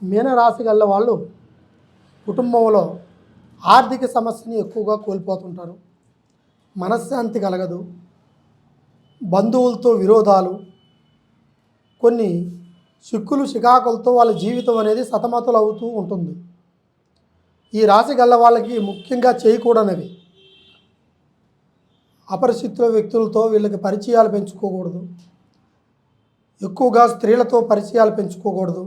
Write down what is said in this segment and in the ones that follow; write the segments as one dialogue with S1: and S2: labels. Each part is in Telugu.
S1: మీనరాశి గల వాళ్ళు కుటుంబంలో ఆర్థిక సమస్యని ఎక్కువగా కోల్పోతుంటారు. మనశ్శాంతి కలగదు. బంధువులతో విరోధాలు, కొన్ని చిక్కులు చికాకులతో వాళ్ళ జీవితం అనేది సతమతలు అవుతూ ఉంటుంది. ఈ రాశి గల వాళ్ళకి ముఖ్యంగా చేయకూడనివి అపరిచితుల వ్యక్తులతో వీళ్ళకి పరిచయాలు పెంచుకోకూడదు. ఎక్కువగా స్త్రీలతో పరిచయాలు పెంచుకోకూడదు.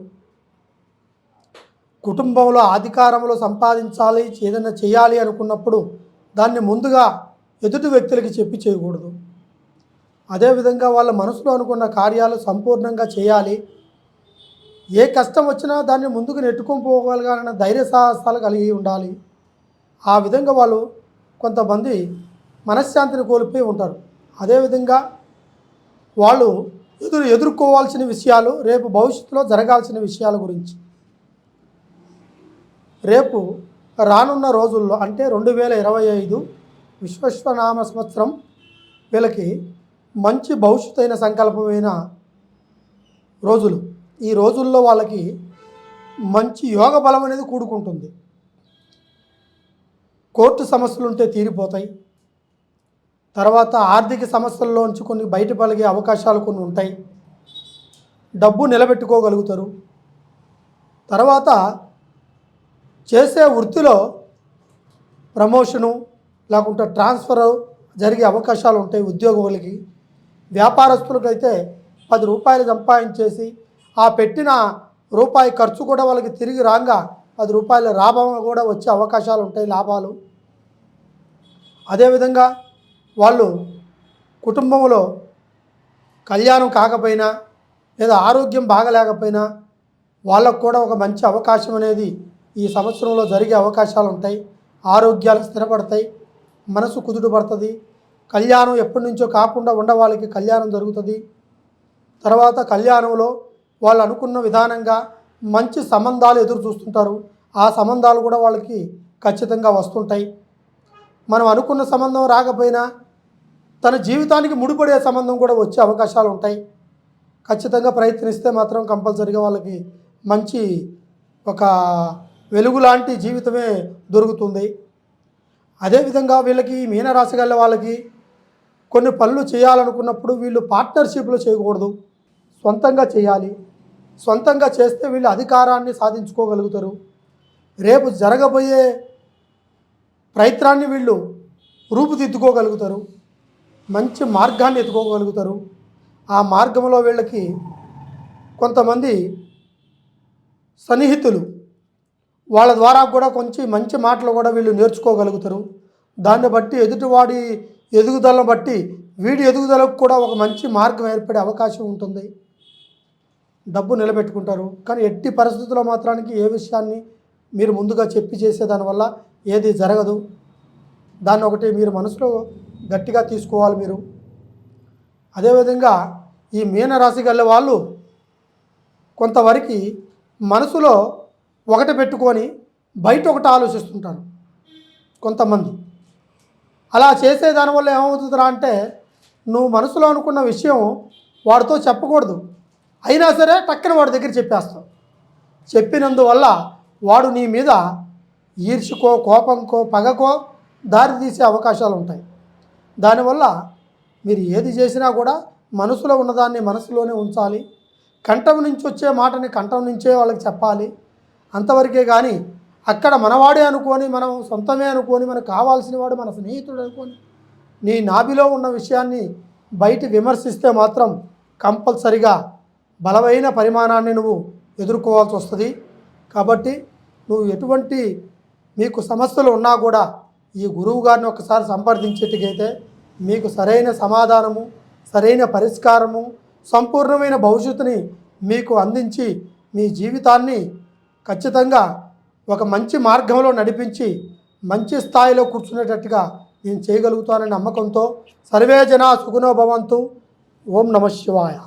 S1: కుటుంబంలో అధికారంలో సంపాదించాలి, ఏదైనా చేయాలి అనుకున్నప్పుడు దాన్ని ముందుగా ఎదుటి వ్యక్తులకి చెప్పి చేయకూడదు. అదేవిధంగా వాళ్ళ మనసులో అనుకున్న కార్యాలు సంపూర్ణంగా చేయాలి. ఏ కష్టం వచ్చినా దాన్ని ముందుకు నెట్టుకొని పోగలగాలన్న ధైర్య సాహసాలు కలిగి ఉండాలి. ఆ విధంగా వాళ్ళు కొంతమంది మనశ్శాంతిని కోల్పోయి ఉంటారు. అదేవిధంగా వాళ్ళు ఎదుర్కోవాల్సిన విషయాలు, రేపు భవిష్యత్తులో జరగాల్సిన విషయాల గురించి రేపు రానున్న రోజుల్లో అంటే 2025 విశ్వనామ సంవత్సరం వీళ్ళకి మంచి భవిష్యత్తైన సంకల్పమైన రోజులు. ఈ రోజుల్లో వాళ్ళకి మంచి యోగ బలం అనేది కూడుకుంటుంది. కోర్టు సమస్యలు ఉంటే తీరిపోతాయి. తర్వాత ఆర్థిక సమస్యల్లోంచి కొన్ని బయటపలిగే అవకాశాలు కొన్ని ఉంటాయి. డబ్బు నిలబెట్టుకోగలుగుతారు. తర్వాత చేసే వృత్తిలో ప్రమోషను లేకుంటే ట్రాన్స్ఫర్ జరిగే అవకాశాలు ఉంటాయి. ఉద్యోగులకి, వ్యాపారస్తులకైతే 10 రూపాయలు సంపాదించేసి ఆ పెట్టిన రూపాయి ఖర్చు కూడా వాళ్ళకి తిరిగి రాగా 10 రూపాయల లాభం కూడా వచ్చే అవకాశాలు ఉంటాయి, లాభాలు. అదేవిధంగా వాళ్ళు కుటుంబంలో కళ్యాణం కాకపోయినా లేదా ఆరోగ్యం బాగలేకపోయినా వాళ్ళకు కూడా ఒక మంచి అవకాశం అనేది ఈ సంవత్సరంలో జరిగే అవకాశాలు ఉంటాయి. ఆరోగ్యాలు స్థిరపడతాయి, మనసు కుదుట పడుతుంది. కళ్యాణం ఎప్పటి నుంచో కాకుండా ఉండ వాళ్ళకి కళ్యాణం జరుగుతుంది. తర్వాత కళ్యాణంలో వాళ్ళు అనుకున్న విధానంగా మంచి సంబంధాలు ఎదురు చూస్తుంటారు. ఆ సంబంధాలు కూడా వాళ్ళకి ఖచ్చితంగా వస్తుంటాయి. మనం అనుకున్న సంబంధం రాకపోయినా తన జీవితానికి ముడిపడే సంబంధం కూడా వచ్చే అవకాశాలు ఉంటాయి. ఖచ్చితంగా ప్రయత్నిస్తే మాత్రం కంపల్సరీగా వాళ్ళకి మంచి ఒక వెలుగు లాంటి జీవితమే దొరుకుతుంది. అదేవిధంగా వీళ్ళకి మీనరాశి గల వాళ్ళకి కొన్ని పనులు చేయాలనుకున్నప్పుడు వీళ్ళు పార్ట్నర్షిప్లో చేయకూడదు, సొంతంగా చేయాలి. సొంతంగా చేస్తే వీళ్ళు అధికారాన్ని సాధించుకోగలుగుతారు. రేపు జరగబోయే ప్రయత్నాన్ని వీళ్ళు రూపుదిద్దుకోగలుగుతారు. మంచి మార్గాన్ని ఎత్తుకోగలుగుతారు. ఆ మార్గంలో వీళ్ళకి కొంతమంది సన్నిహితులు వాళ్ళ ద్వారా కూడా కొంచెం మంచి మాటలు కూడా వీళ్ళు నేర్చుకోగలుగుతారు. దాన్ని బట్టి ఎదుటివాడి ఎదుగుదలను బట్టి వీడి ఎదుగుదలకు కూడా ఒక మంచి మార్గం ఏర్పడే అవకాశం ఉంటుంది. డబ్బు నిలబెట్టుకుంటారు. కానీ ఎట్టి పరిస్థితుల్లో మాత్రానికి ఏ విషయాన్ని మీరు ముందుగా చెప్పి చేసేదానివల్ల ఏది జరగదు. దాన్ని ఒకటి మీరు మనసులో గట్టిగా తీసుకోవాలి మీరు. అదేవిధంగా ఈ మీనరాశి గల వాళ్ళు కొంతవరకు మనసులో ఒకటి పెట్టుకొని బయట ఒకటి ఆలోచిస్తుంటారు కొంతమంది. అలా చేసేదానివల్ల ఏమవుతుందిరా అంటే నువ్వు మనసులో అనుకున్న విషయం వాడితో చెప్పకూడదు, అయినా సరే టక్కన వాడి దగ్గర చెప్పేస్తావు. చెప్పినందువల్ల వాడు నీ మీద ఈర్ష్యకో కోపంకో పగకో దారి తీసే అవకాశాలు ఉంటాయి. దానివల్ల మీరు ఏది చేసినా కూడా మనసులో ఉన్నదాన్ని మనసులోనే ఉంచాలి. కంఠం నుంచి వచ్చే మాటని కంఠం నుంచే వాళ్ళకి చెప్పాలి. అంతవరకే కానీ అక్కడ మనవాడే అనుకొని, మనం సొంతమే అనుకొని, మనకు కావాల్సిన వాడు మన స్నేహితుడు అనుకొని నీ నాభిలో ఉన్న విషయాన్ని బయట విమర్శిస్తే మాత్రం కంపల్సరిగా బలమైన పరిమాణాన్ని నువ్వు ఎదుర్కోవాల్సి వస్తుంది. కాబట్టి నువ్వు ఎటువంటి మీకు సమస్యలు ఉన్నా కూడా ఈ గురువు గారిని ఒకసారి సంప్రదించేట్టుకైతే మీకు సరైన సమాధానము, సరైన పరిష్కారము, సంపూర్ణమైన భవిష్యత్తుని మీకు అందించి మీ జీవితాన్ని ఖచ్చితంగా ఒక మంచి మార్గంలో నడిపించి మంచి స్థాయిలో కూర్చునేటట్టుగా నేను చేయగలుగుతాననే నమ్మకంతో సర్వే జనా సుఖినో భవంతు. ఓం నమః శివాయ.